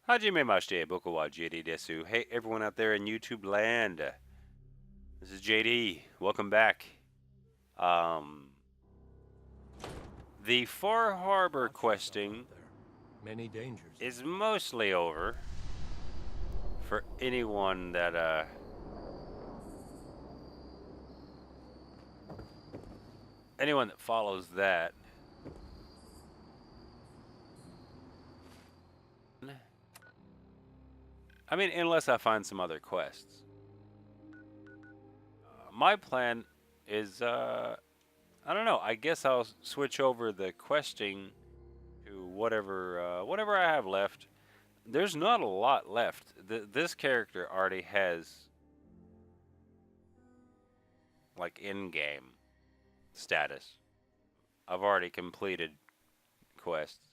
Hajime mashite, boku wa JD desu. Hey, everyone out there in YouTube land. This is JD. Welcome back. The Far Harbor questing Many dangers. is mostly over for anyone that follows that. I mean, unless I find some other quests. My plan is, I don't know. I guess I'll switch over the questing to whatever I have left. There's not a lot left. This character already has like in-game status. I've already completed quests,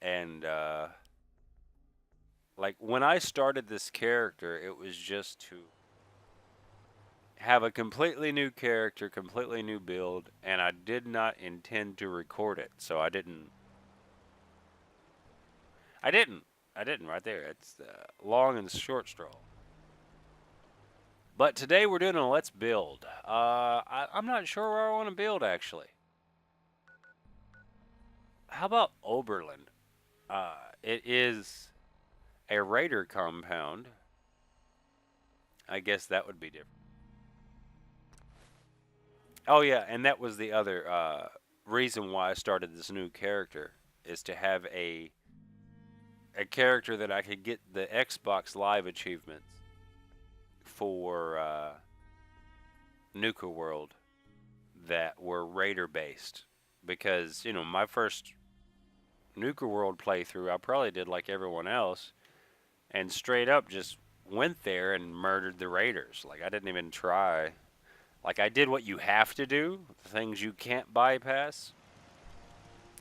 and like when I started this character, it was just to have a completely new character, completely new build, and I did not intend to record it, so I didn't right there. It's the long and short straw. But today we're doing a let's build. I'm not sure where I want to build actually. How about Oberland? It is a raider compound. I guess that would be different. Oh yeah, and that was the other reason why I started this new character, is to have a character that I could get the Xbox Live achievements for Nuka World that were raider based, because you know my first Nuka World playthrough I probably did like everyone else and straight up just went there and murdered the raiders. Like I didn't even try. Like I did what you have to do, the things you can't bypass.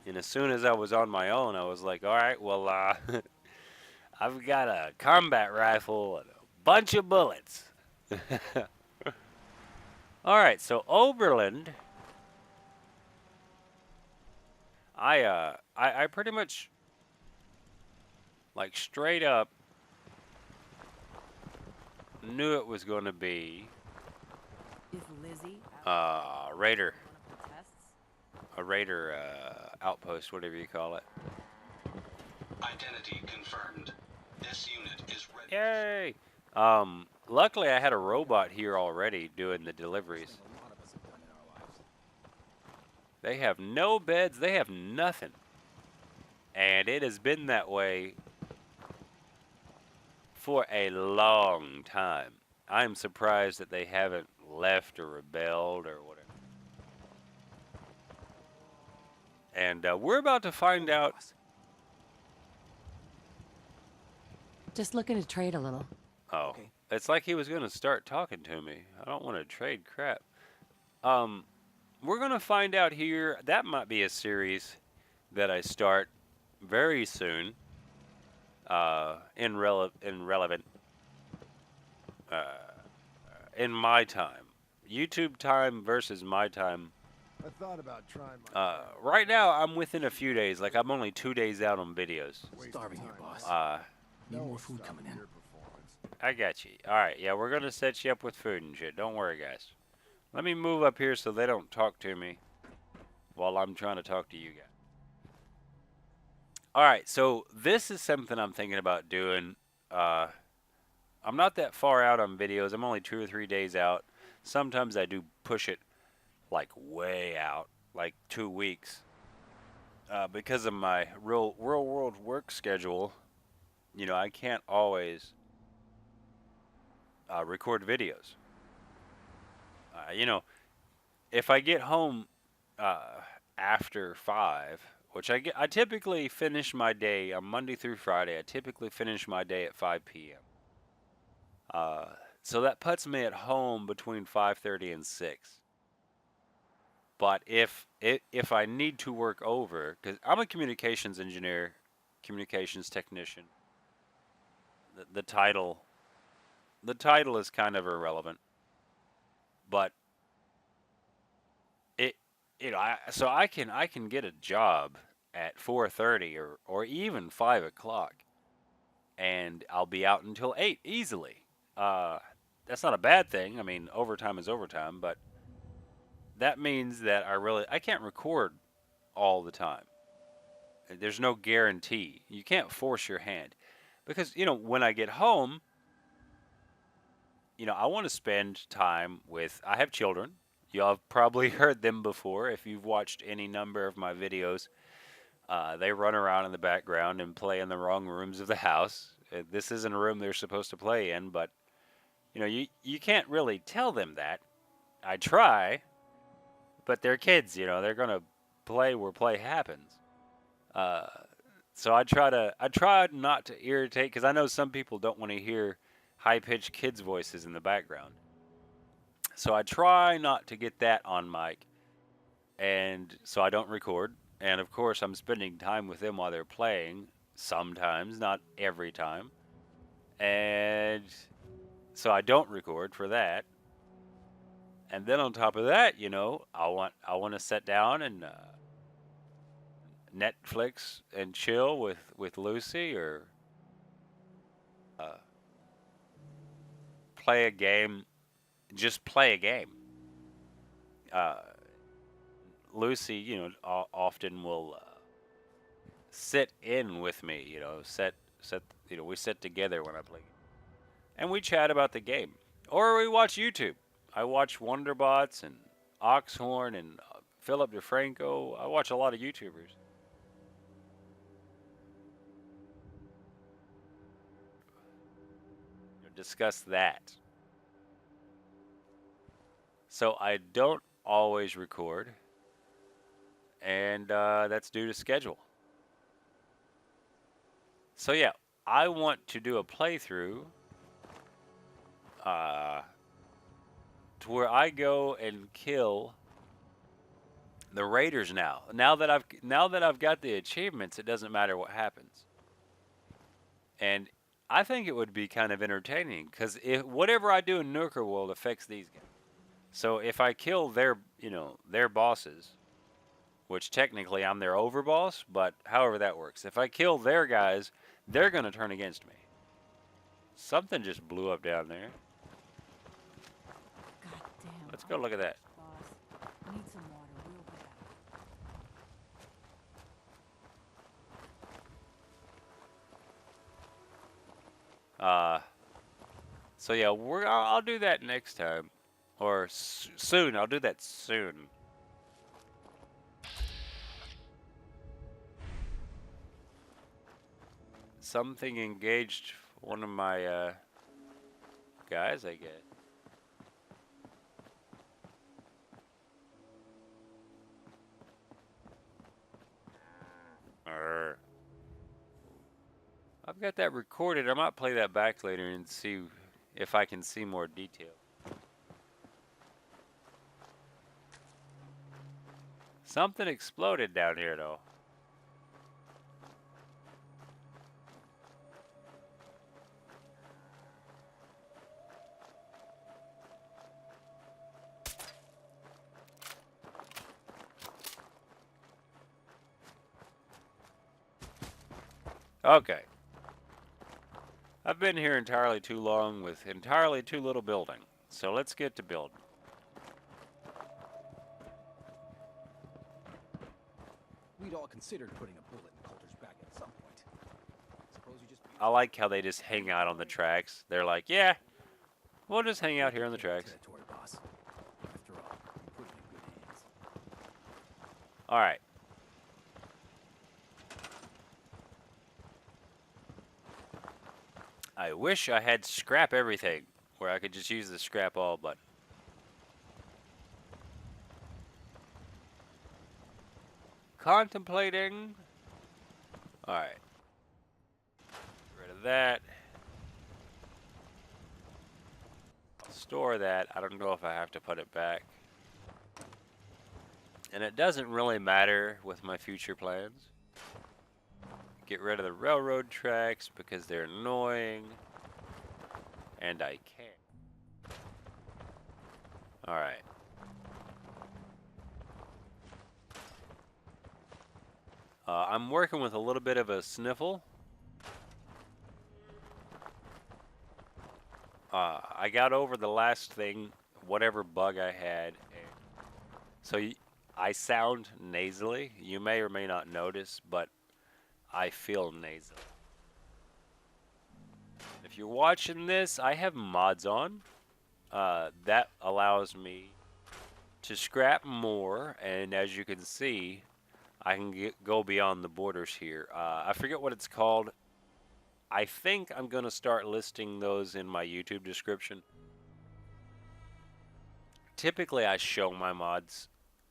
And as soon as I was on my own, I was like, all right, well, I've got a combat rifle and a bunch of bullets. All right, so Oberland, I pretty much like straight up knew it was going to be raider, a raider outpost, whatever you call it. Identity confirmed. This unit is ready. Yay! Luckily I had a robot here already doing the deliveries. They have no beds, they have nothing. And it has been that way for a long time. I'm surprised that they haven't left or rebelled or whatever. And we're about to find out. Just looking to trade a little. Oh, okay. It's like he was going to start talking to me. I don't want to trade crap. We're going to find out here. That might be a series that I start very soon. In my time. YouTube time versus my time. I thought about trying right now, I'm within a few days. Like, I'm only 2 days out on videos. Starving here, boss. Need more food coming in. I got you. Alright, yeah, we're going to set you up with food and shit. Don't worry, guys. Let me move up here so they don't talk to me while I'm trying to talk to you guys. Alright, so this is something I'm thinking about doing. I'm not that far out on videos. I'm only 2 or 3 days out. Sometimes I do push it like way out, like 2 weeks. Because of my real world work schedule, you know, I can't always record videos. You know, if I get home after 5, which I typically finish my day on Monday through Friday. I typically finish my day at 5 p.m. So that puts me at home between 5:30 and 6. But if I need to work over, because I'm a communications engineer, communications technician, the title is kind of irrelevant. But so I can get a job at 4:30 or even 5 o'clock, and I'll be out until 8 easily. That's not a bad thing. I mean, overtime is overtime, but that means that I can't record all the time. There's no guarantee. You can't force your hand because when I get home, I want to spend time with. I have children. Y'all have probably heard them before if you've watched any number of my videos. They run around in the background and play in the wrong rooms of the house. This isn't a room they're supposed to play in, but you can't really tell them that. I try, but they're kids. They're gonna play where play happens. Uh, so I try not to irritate because I know some people don't want to hear high-pitched kids' voices in the background. So I try not to get that on mic, and so I don't record. And of course, I'm spending time with them while they're playing. Sometimes, not every time. And so I don't record for that. And then on top of that, I want to sit down and Netflix and chill with Lucy or play a game. Just play a game. Lucy, often will sit in with me. We sit together when I play, and we chat about the game, or we watch YouTube. I watch Wonderbots and Oxhorn and Philip DeFranco. I watch a lot of YouTubers. Discuss that. So I don't always record, and that's due to schedule. So yeah, I want to do a playthrough to where I go and kill the raiders now. Now that I've got the achievements, it doesn't matter what happens. And I think it would be kind of entertaining because if whatever I do in Nuka World affects these guys. So if I kill their bosses, which technically I'm their overboss, but however that works. If I kill their guys, they're going to turn against me. Something just blew up down there. God damn. Let's go look at that. Boss, I need some water real bad. So yeah, I'll do that next time. Or soon. I'll do that soon. Something engaged one of my guys, I get. I've got that recorded. I might play that back later and see if I can see more detail. Something exploded down here, though. Okay. I've been here entirely too long with entirely too little building. So let's get to building. We'd all considered putting a bullet in Coulter's back at some point. Suppose you just... I like how they just hang out on the tracks. They're like, yeah, we'll just hang out here on the tracks. Territory, boss. After all, you put it in good hands. All right. I wish I had scrap everything where I could just use the scrap all button. Contemplating. Alright. Get rid of that. Store that. I don't know if I have to put it back. And it doesn't really matter with my future plans. Get rid of the railroad tracks because they're annoying. And I can't. Alright. I'm working with a little bit of a sniffle. I got over the last thing, whatever bug I had. So I sound nasally. You may or may not notice, but I feel nasal. If you're watching this, I have mods on. That allows me to scrap more, and as you can see, I can go beyond the borders here. I forget what it's called. I think I'm going to start listing those in my YouTube description. Typically, I show my mods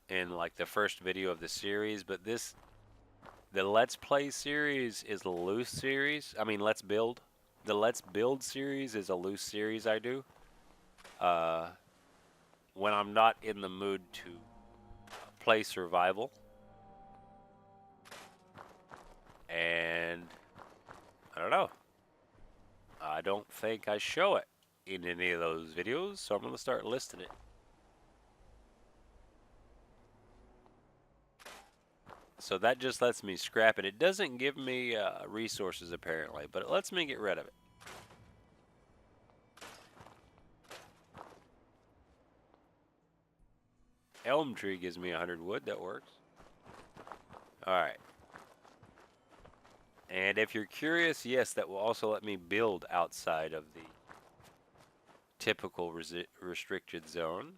in like the first video of the series, but the Let's Play series is a loose series. I mean, Let's Build. The Let's Build series is a loose series I do. When I'm not in the mood to play survival. And I don't know. I don't think I show it in any of those videos, so I'm going to start listing it. So that just lets me scrap it. It doesn't give me resources apparently, but it lets me get rid of it. Elm tree gives me 100 wood. That works. Alright. And if you're curious, yes, that will also let me build outside of the typical restricted zone.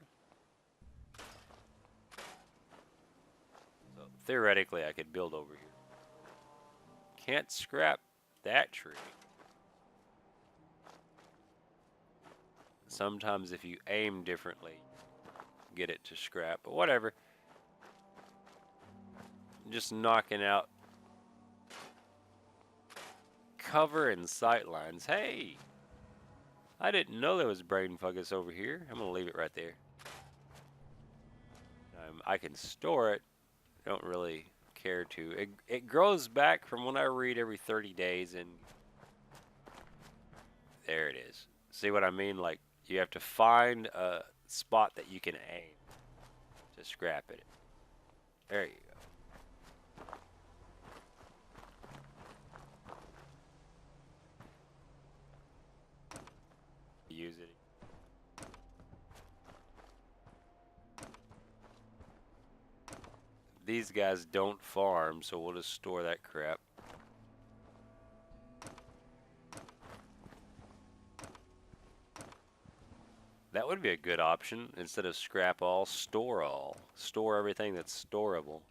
So theoretically, I could build over here. Can't scrap that tree. Sometimes if you aim differently, get it to scrap, but whatever. Just knocking out cover and sight lines. Hey, I didn't know there was brain fungus over here. I'm gonna leave it right there. I can store it. Don't really care to. It grows back from when I read every 30 days, and there it is. See what I mean? Like, you have to find a spot that you can aim to scrap it. There you go. Use it. These guys don't farm, so we'll just store that crap. That would be a good option. Instead of scrap all, store all. Store everything that's storable.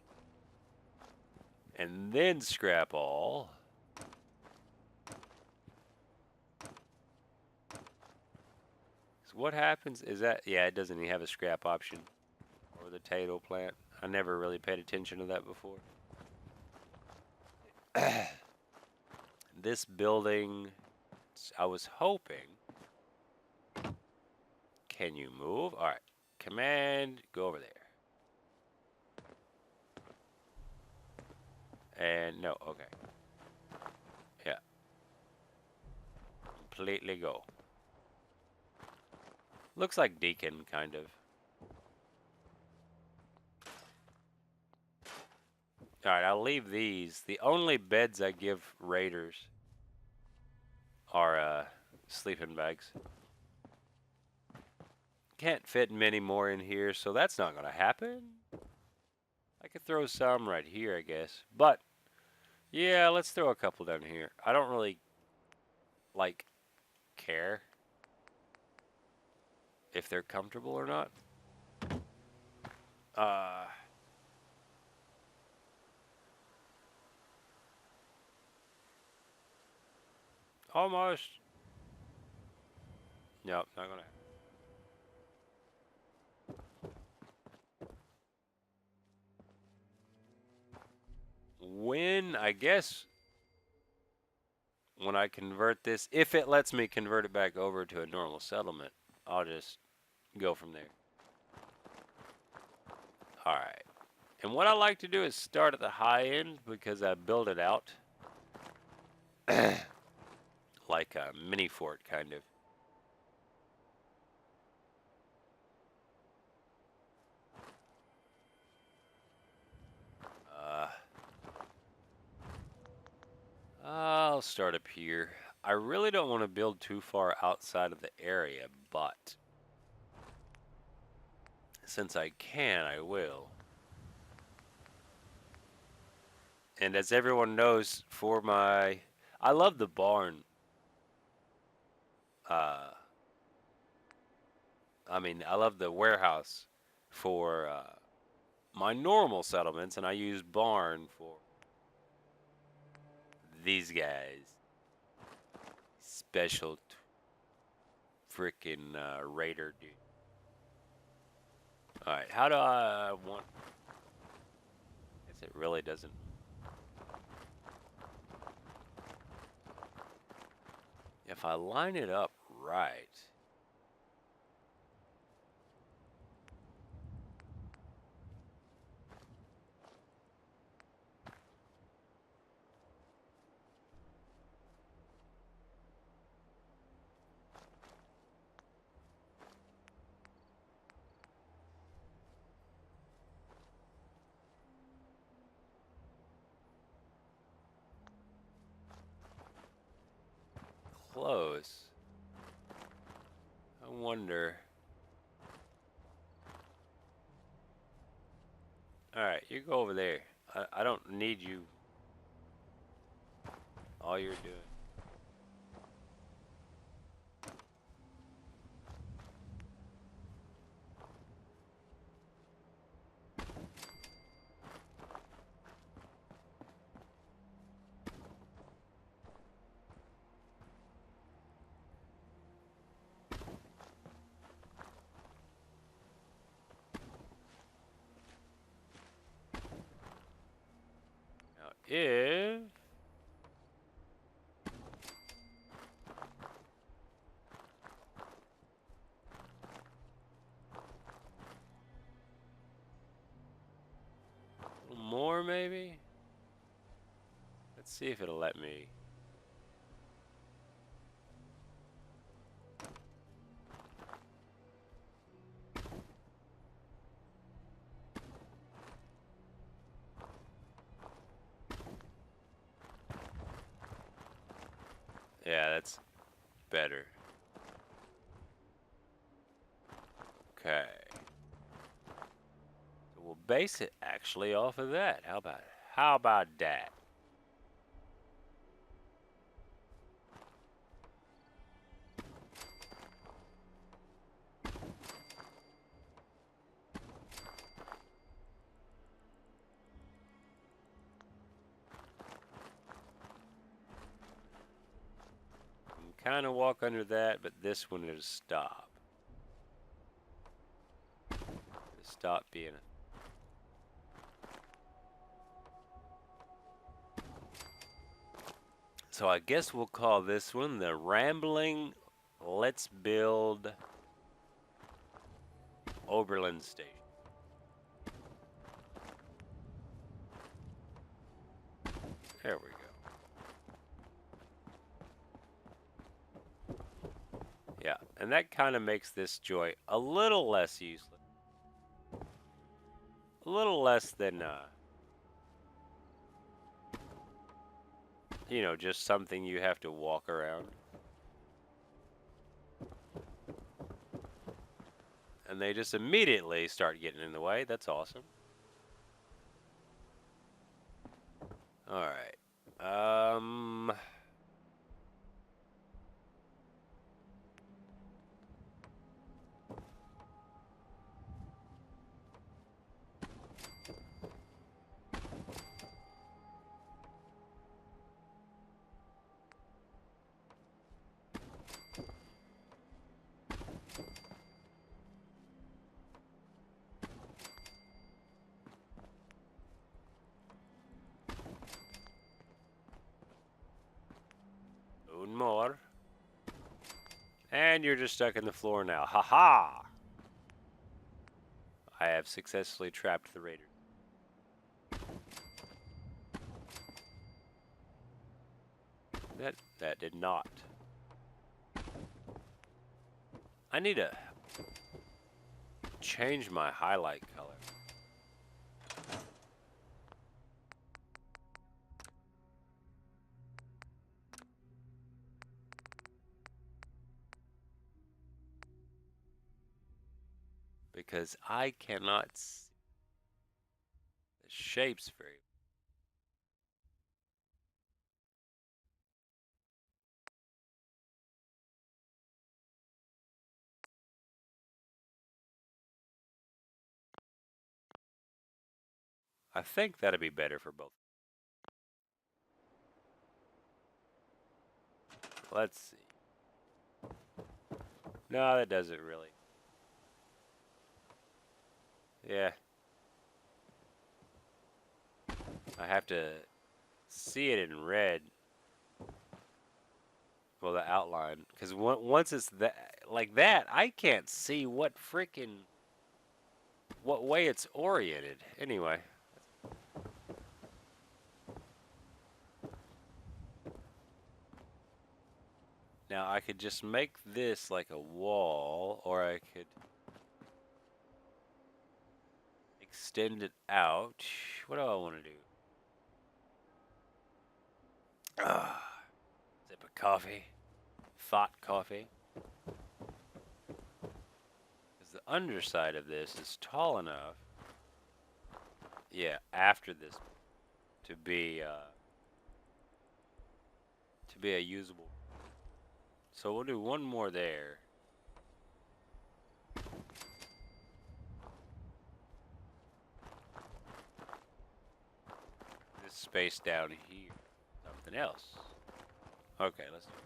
And then scrap all. So what happens is that, yeah, it doesn't even have a scrap option. Or the potato plant. I never really paid attention to that before. This building, I was hoping. Can you move? All right. Command, go over there. And no, okay. Yeah. Completely go. Looks like Deacon, kind of. Alright, I'll leave these. The only beds I give raiders are sleeping bags. Can't fit many more in here, so that's not going to happen. I could throw some right here, I guess. But, yeah, let's throw a couple down here. I don't really, like, care if they're comfortable or not. Almost. Nope, not gonna. When, I guess, when I convert this, if it lets me convert it back over to a normal settlement, I'll just go from there. Alright. And what I like to do is start at the high end because I build it out. Like a mini fort, kind of. I'll start up here. I really don't want to build too far outside of the area, but since I can, I will. And as everyone knows, I love the barn. I love the warehouse for my normal settlements, and I use barn for these guys. Special freaking raider dude. Alright, how do I want... I guess it really doesn't... If I line it up right... Close. I wonder... Alright, you go over there. I don't need you. All you're doing. Now, if... a little more, maybe? Let's see if it'll let me. Yeah, that's better. Okay. So we'll base it actually off of that. How about it? How about that? Kind of walk under that, but this one is stop. Stop being a... So I guess we'll call this one the Rambling Let's Build Oberland Station. There we go. Yeah, and that kind of makes this joint a little less useless. A little less than, you know, just something you have to walk around. And they just immediately start getting in the way. That's awesome. Alright. One more. And you're just stuck in the floor now. Ha ha! I have successfully trapped the raider. That did not. I need to change my highlight color. because I cannot see the shapes very. I think that'd be better for both. Let's see. No, that doesn't really. Yeah. I have to see it in red. Well, the outline. Because once it's that, like that, I can't see what way it's oriented. Anyway. Now, I could just make this like a wall, or I could extend it out. What do I want to do? Sip of coffee. Thought coffee. Because the underside of this is tall enough. Yeah, after this to be a usable. So we'll do one more there. This space down here. Something else. Okay, let's do it.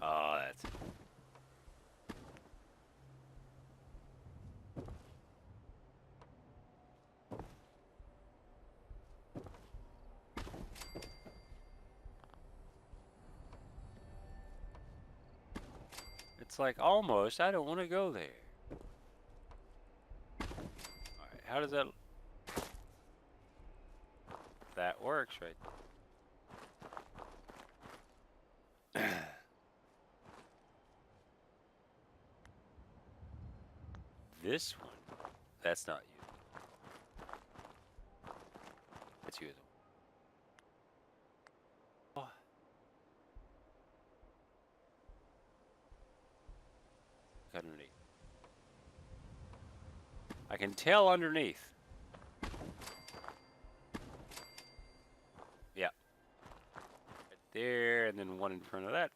Oh, that's it. It's like almost, I don't want to go there. Alright, how does that... That works right there. This one, that's not usable. It's usable. Oh. Underneath. I can tell underneath. Yeah. Right there, and then one in front of that.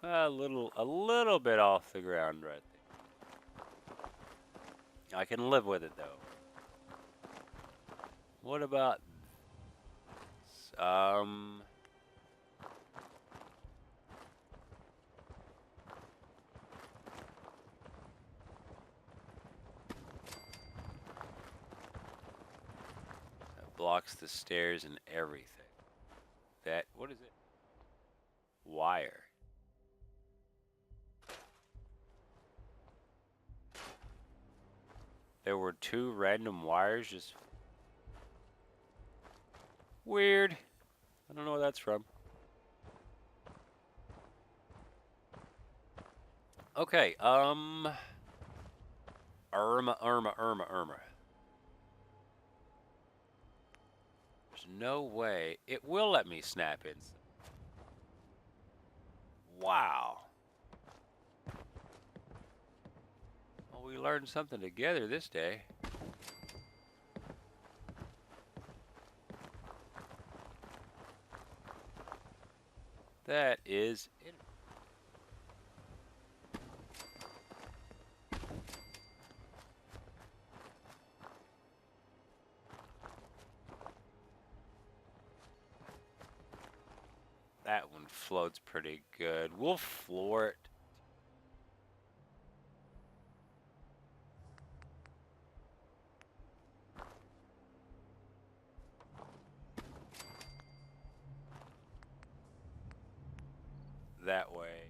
A little bit off the ground right there. I can live with it though. What about that blocks the stairs and everything. That, what is it? Wire. There were 2 random wires just... Weird. I don't know where that's from. Okay, Irma. There's no way. It will let me snap in. Wow. Well, we learned something together this day. That is it. That one floats pretty good. We'll floor it. That way.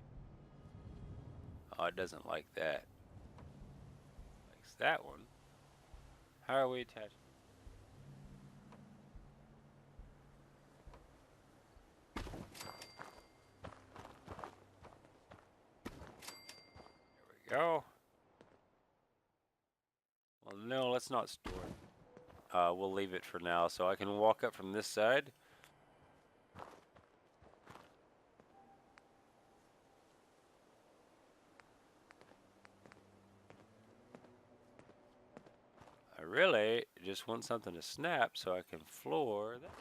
Oh, it doesn't like that. It likes that one. How are we attached? go. Well, no, let's not store it. We'll leave it for now, so I can walk up from this side. I really just want something to snap so I can floor that.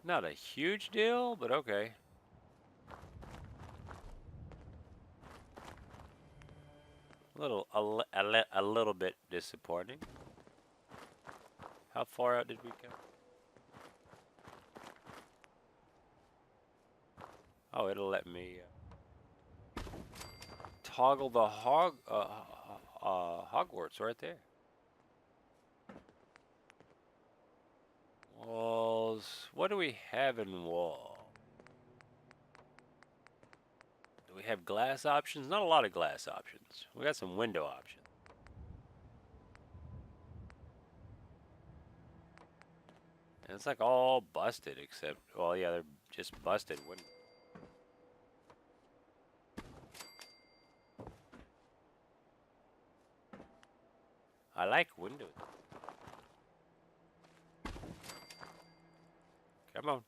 Not a huge deal, but okay. A little bit disappointing. How far out did we go? Oh, it'll let me toggle the Hogwarts right there. Walls. What do we have in wall? Do we have glass options? Not a lot of glass options. We got some window options. And it's like all busted except, well, yeah, they're just busted windows. I like windows. Come on.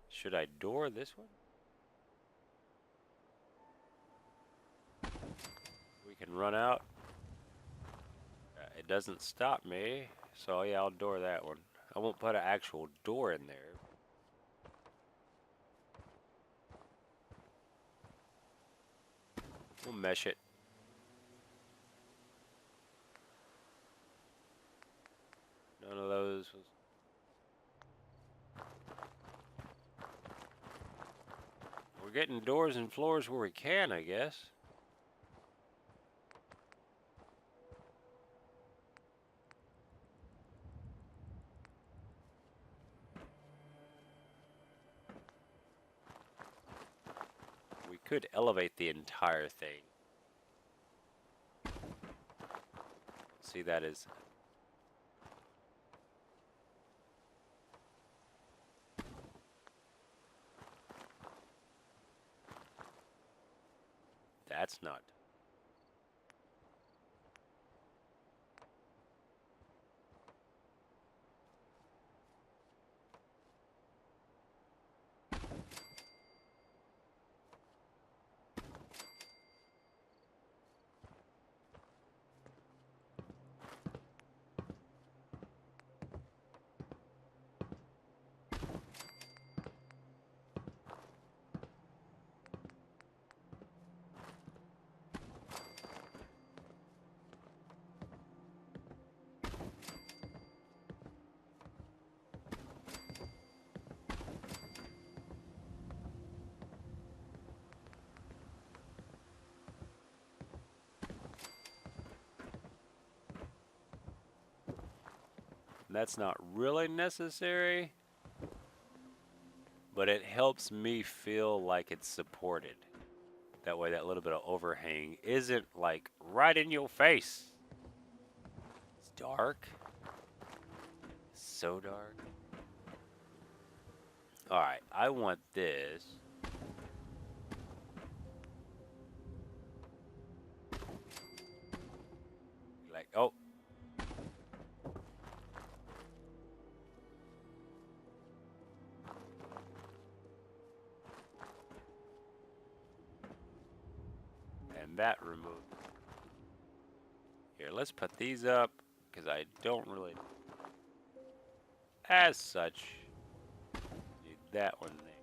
Should I door this one? We can run out. It doesn't stop me, so yeah, I'll door that one. I won't put an actual door in there. We'll mesh it. None of those was... We're getting doors and floors where we can, I guess. We could elevate the entire thing. See, that is... That's not... That's not really necessary, but it helps me feel like it's supported. That way that little bit of overhang isn't like right in your face. It's dark. So dark. Alright, I want this. Like, oh. And that removed. Here, let's put these up, because I don't really, as such, need that one there.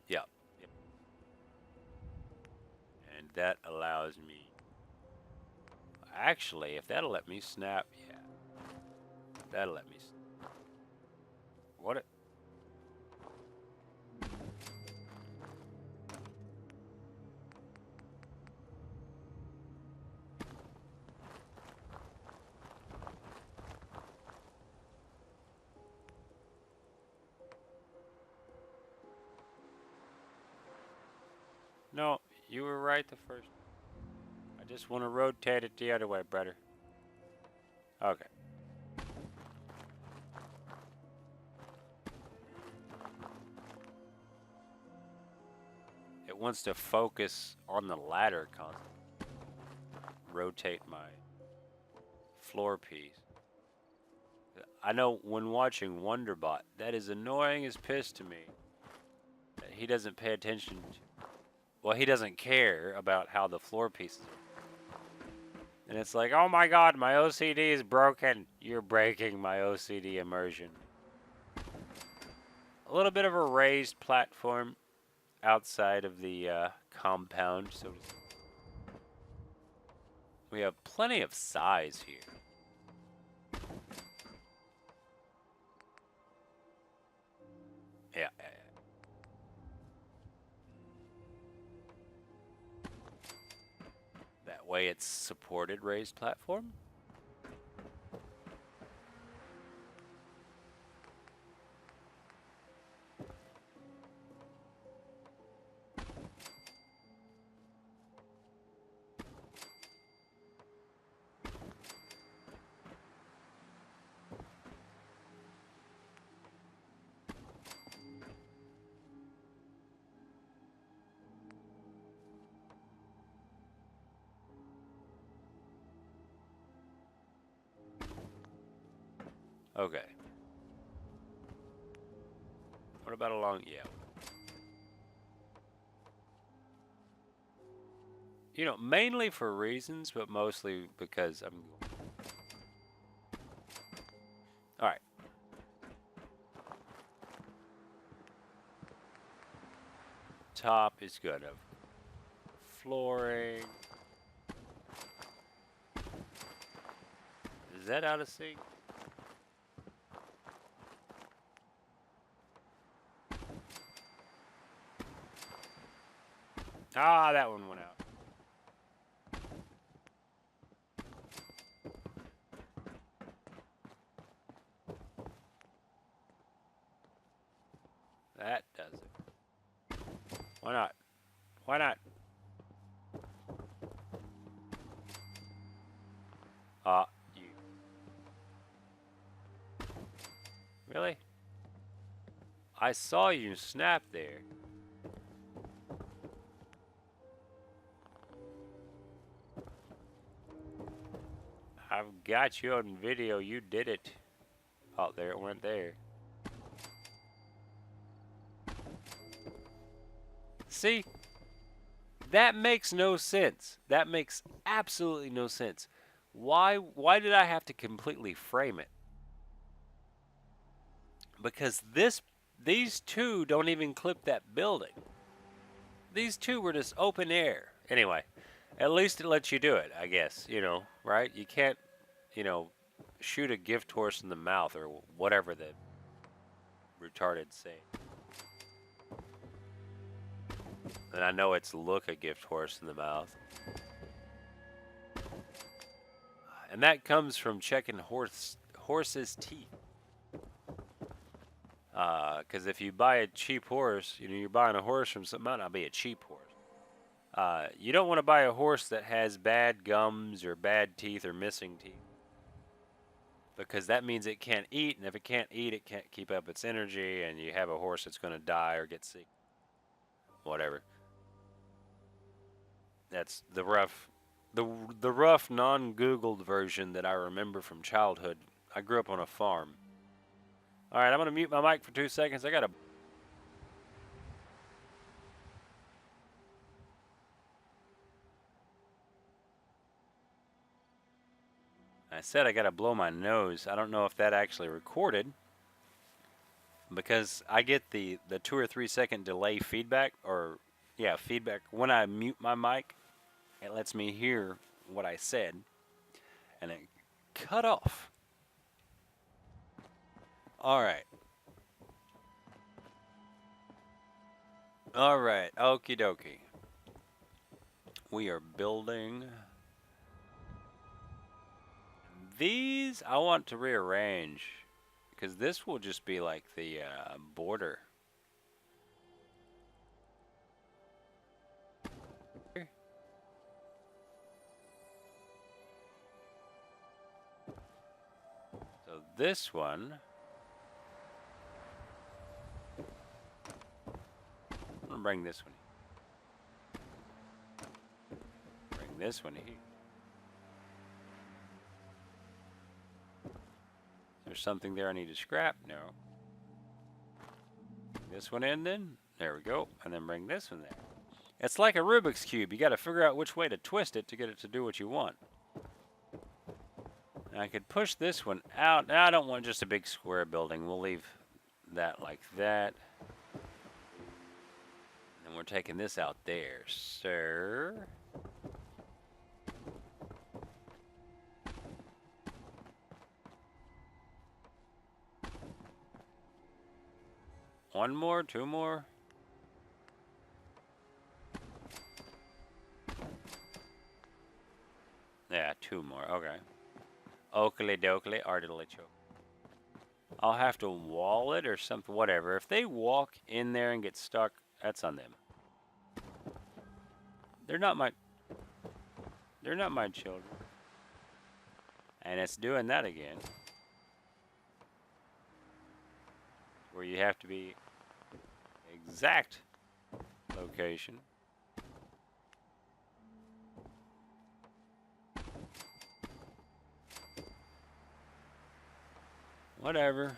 Yep. And that allows me, actually, if that'll let me snap, yeah. That'll let me snap. What it? No, you were right the first. I just want to rotate it the other way, brother. Okay. it wants to focus on the ladder constantly. Rotate my floor piece. I know when watching Wonderbot, that is annoying as piss to me. That he doesn't pay attention to, well, he doesn't care about how the floor pieces are. And it's like, oh my god, my OCD is broken. You're breaking my OCD immersion. A little bit of a raised platform outside of the compound, so to speak. We have plenty of size here. Yeah. That way it's supported raised platform. Okay. What about along? Yeah. You know, mainly for reasons, but mostly because I'm. All right. Top is good. Of flooring. Is that out of sync? Ah, that one went out. That does it. Why not? Why not? You. Really? I saw you snap there. I've got you on video. You did it. Oh, there it went there. See? That makes no sense. That makes absolutely no sense. Why did I have to completely frame it? Because these two don't even clip that building. These two were just open air. Anyway, at least it lets you do it, I guess, you know, right? You can't, you know, shoot a gift horse in the mouth or whatever the retarded say. And I know it's look a gift horse in the mouth. And that comes from checking horses' teeth. Because if you buy a cheap horse, you know, you're buying a horse from something, might not be a cheap horse. You don't want to buy a horse that has bad gums or bad teeth or missing teeth. Because that means it can't eat, and if it can't eat, it can't keep up its energy, and you have a horse that's going to die or get sick. Whatever. That's the rough, non-Googled version that I remember from childhood. I grew up on a farm. All right, I'm going to mute my mic for 2 seconds. I said I got to blow my nose. I don't know if that actually recorded because I get the 2 or 3 second delay feedback feedback when I mute my mic. It lets me hear what I said and it cut off. All right. All right, okie dokie. We are building. These I want to rearrange because this will just be like the border. So this one, I'm gonna bring this one. this one here. There's something there I need to scrap? No. Bring this one in then. There we go. And then bring this one there. It's like a Rubik's Cube. You got to figure out which way to twist it to get it to do what you want. Now I could push this one out. Now I don't want just a big square building. We'll leave that like that. And we're taking this out there, sir. One more, two more. Yeah, two more. Okay. Oakley dokley, artily choke. I'll have to wall it or something, whatever. If they walk in there and get stuck, that's on them. They're not my children. And it's doing that again. Where you have to be exact location. Whatever.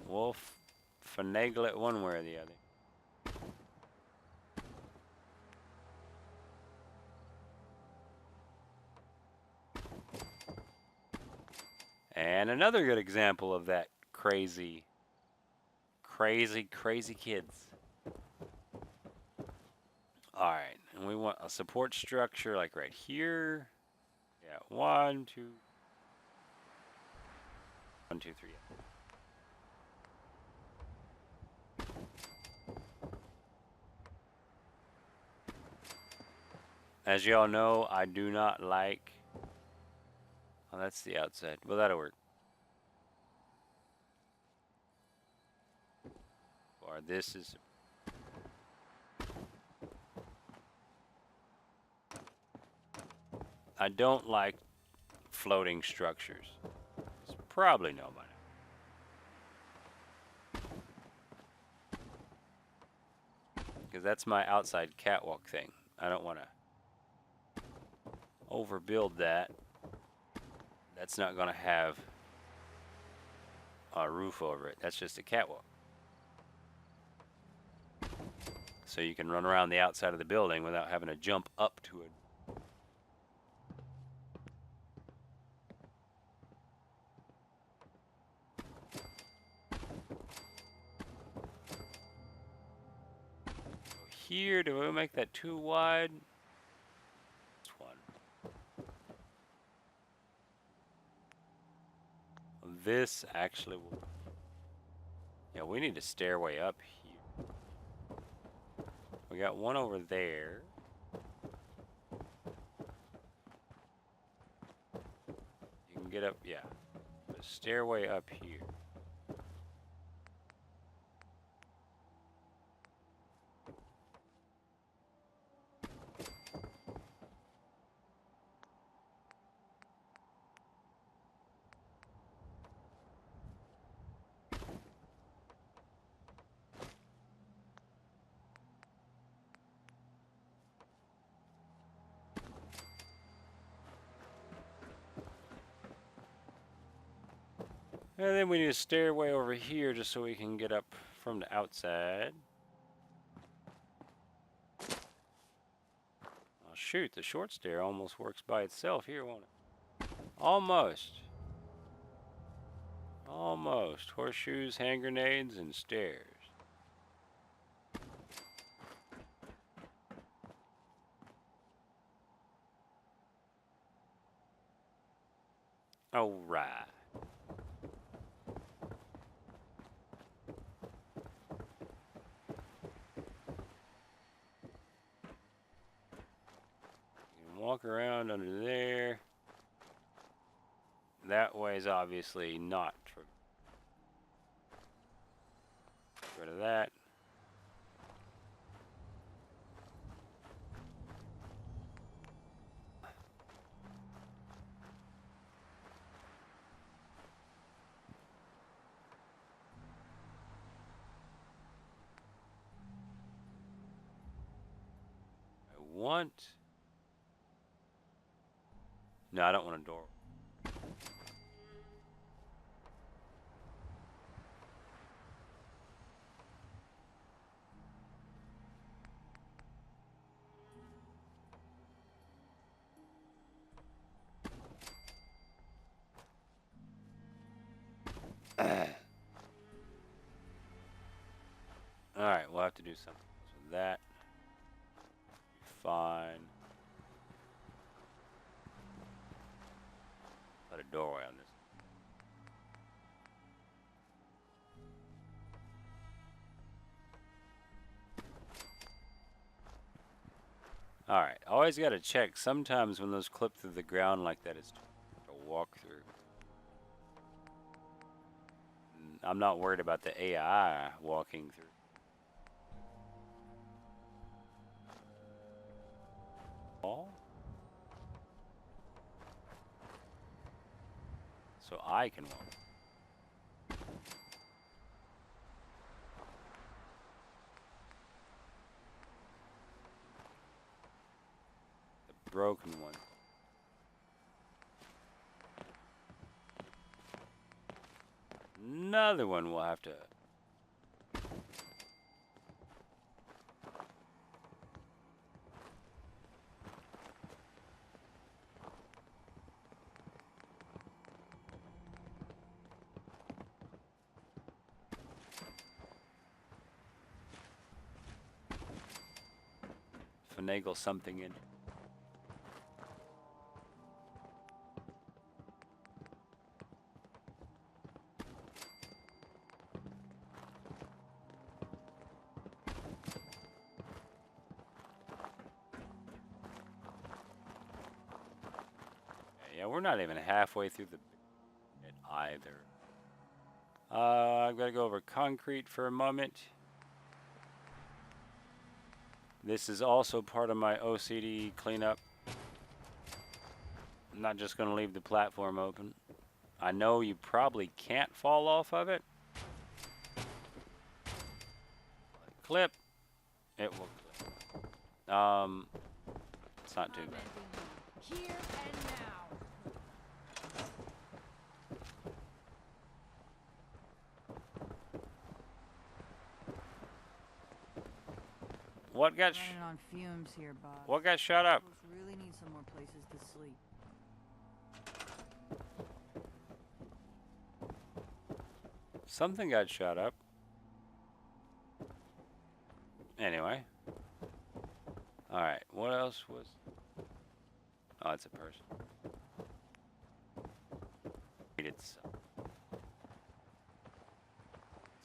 We'll finagle it one way or the other. And another good example of that crazy kids. Alright, and we want a support structure like right here. Yeah, 1, 2, 1, 2, 3. As y'all know, I do not like... Oh, that's the outside. Well, that'll work. Or this is... I don't like floating structures. It's probably no by now. Because that's my outside catwalk thing. I don't want to overbuild that. That's not going to have a roof over it. That's just a catwalk. So you can run around the outside of the building without having to jump up to it. Here, do we make that too wide? This one. This actually will... Yeah, we need a stairway up here. We got one over there. You can get up, yeah. A stairway up here. And then we need a stairway over here just so we can get up from the outside. Oh shoot, the short stair almost works by itself here, won't it? Almost. Almost. Horseshoes, hand grenades, and stairs. Alright. Walk around under there. That way is obviously not true. Get rid of that. want. No, I don't want a door. Alright, we'll have to do something with that. Fine. Put a doorway on this. Alright, always gotta check. Sometimes when those clip through the ground like that, it's to walk through. I'm not worried about the AI walking through. So I can walk. The broken one. Another one we'll have to. Finagle something in. Yeah, we're not even halfway through the bit either. I've got to go over concrete for a moment. This is also part of my OCD cleanup. I'm not just going to leave the platform open. I know you probably can't fall off of it. Clip. It will clip. It's not too bad. Here and now. What got Running on fumes here, Bob. what got shut up? Really need some more places to sleep. Something got shut up. Anyway. Alright, what else was... Oh, it's a person. It's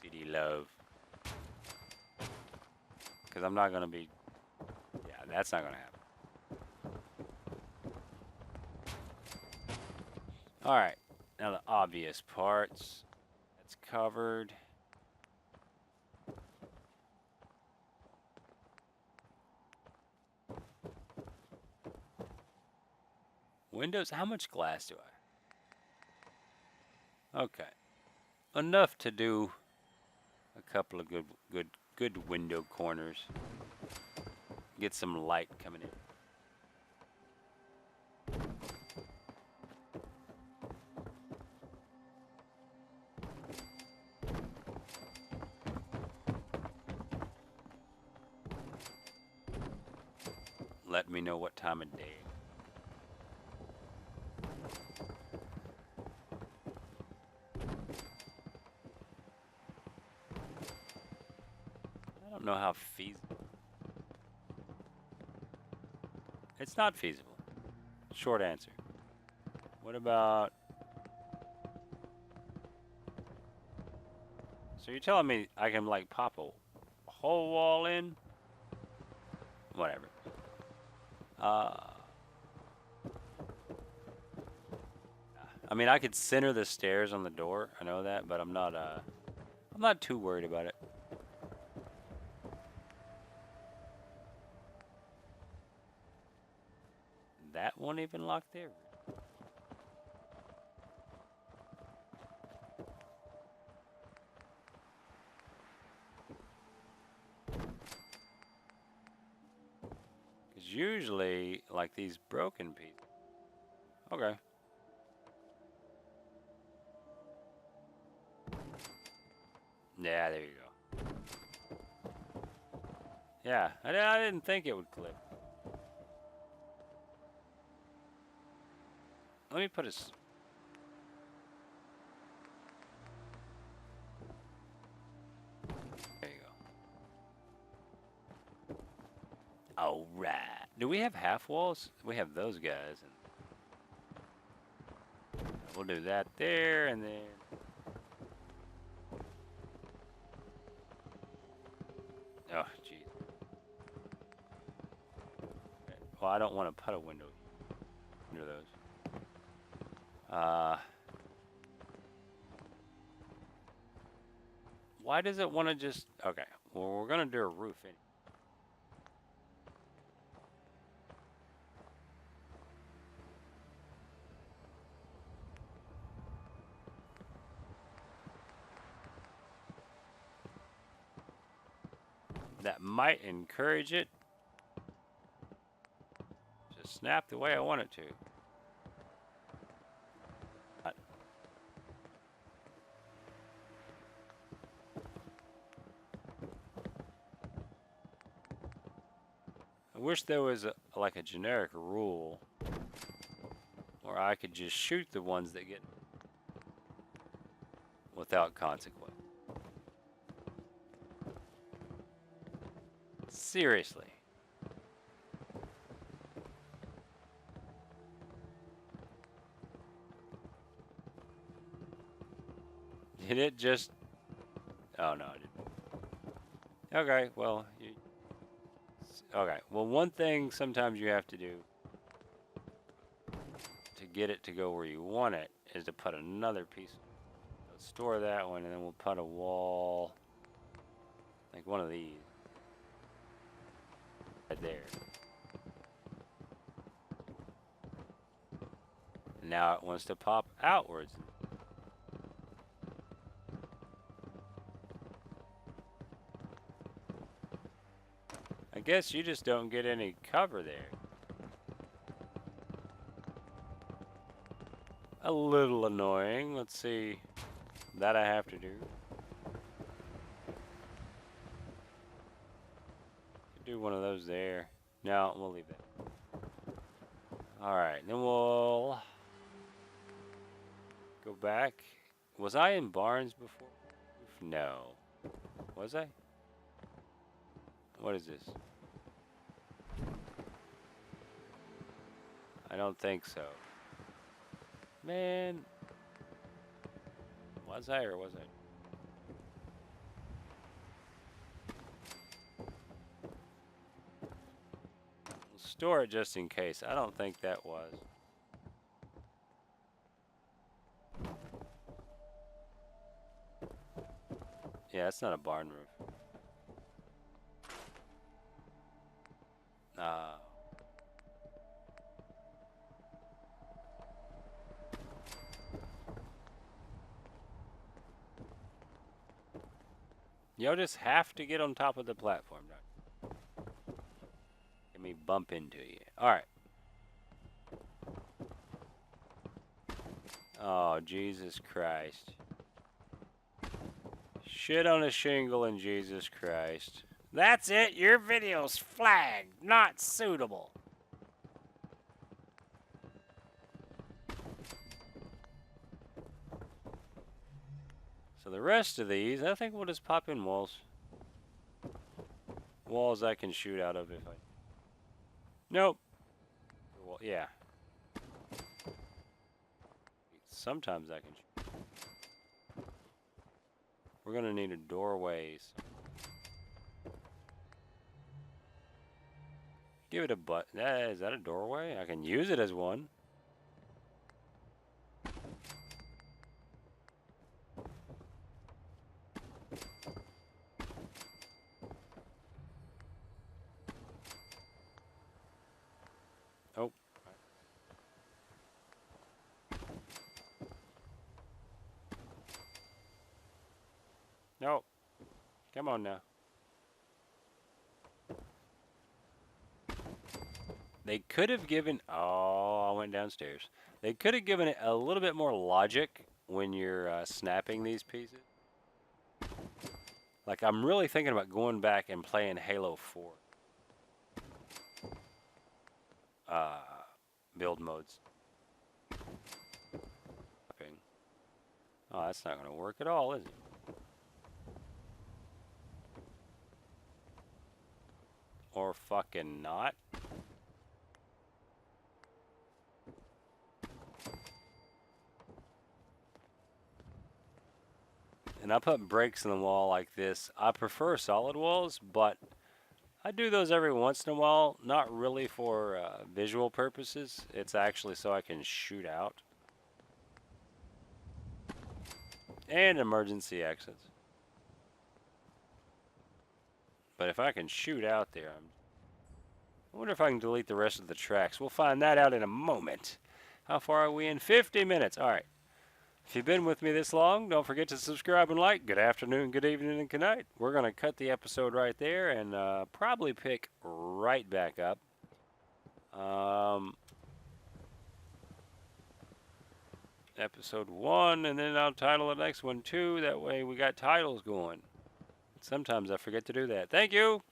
CD love. Because I'm not going to be... Yeah, that's not going to happen. Alright, now the obvious parts. That's covered. Windows, how much glass do I? Okay. Enough to do a couple of good window corners. Get some light coming in. Let me know what time of day. I don't know how feasible. It's not feasible. Short answer. What about... So you're telling me I can like pop a whole wall in? Whatever. I mean, I could center the stairs on the door. I know that, but I'm not too worried about it. That won't even lock there. usually like these broken pieces. Okay. Yeah, there you go. Yeah, I didn't think it would click. Let me put a... There you go. All right. Do we have half walls? We have those guys. And we'll do that there, and then... Oh, jeez. Well, I don't want to put a window under those. Why does it want to just... Okay, well, we're going to do a roof anyway. That might encourage it to snap the way I want it to. I wish there was like a generic rule where I could just shoot the ones that get without consequence. Seriously. Did it just... Oh, no, it didn't. Okay, well... Okay, well, one thing sometimes you have to do to get it to go where you want it is to put another piece. Let's store that one, and then we'll put a wall, like one of these, right there. And now it wants to pop outwards. I guess you just don't get any cover there. A little annoying. Let's see. That I have to do. Do one of those there. No, we'll leave that. Alright, then we'll go back. Was I in Barnes before? No. Was I? What is this? I don't think so. Man. Was I or was I? We'll store it just in case. I don't think that was. Yeah, it's not a barn roof. You'll just have to get on top of the platform. Let me bump into you. Alright. Oh, Jesus Christ. Shit on a shingle and Jesus Christ. That's it. Your video's flagged. Not suitable. So the rest of these, I think we'll just pop in walls. Walls I can shoot out of if I... Nope. Well, yeah. Sometimes I can shoot. We're gonna need a doorway. Give it a butt. Is that a doorway? I can use it as one. Oh. No. Come on now. They could have given... Oh, I went downstairs. They could have given it a little bit more logic when you're snapping these pieces. Like, I'm really thinking about going back and playing Halo 4. Build modes. Oh, that's not going to work at all, is it? Or fucking not. And I put breaks in the wall like this. I prefer solid walls, but I do those every once in a while. Not really for visual purposes. It's actually so I can shoot out. And emergency exits. But if I can shoot out there, I wonder if I can delete the rest of the tracks. We'll find that out in a moment. How far are we in? 50 minutes. All right. If you've been with me this long, don't forget to subscribe and like. Good afternoon, good evening, and good night. We're going to cut the episode right there and probably pick right back up. Episode 1, and then I'll title the next one 2. That way we got titles going. Sometimes I forget to do that. Thank you.